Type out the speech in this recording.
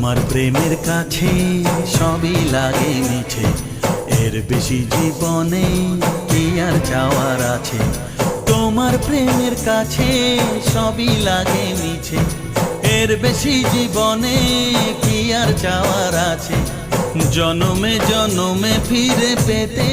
তোমার প্রেমের কাছে সবই লাগে মিঠে, এর বেশি জীবনে কি আর চাওয়ার আছে। তোমার প্রেমের কাছে সবই লাগে মিঠে, এর বেশি জীবনে কি আর চাওয়ার আছে। জনমে জনমে ফিরে পেতে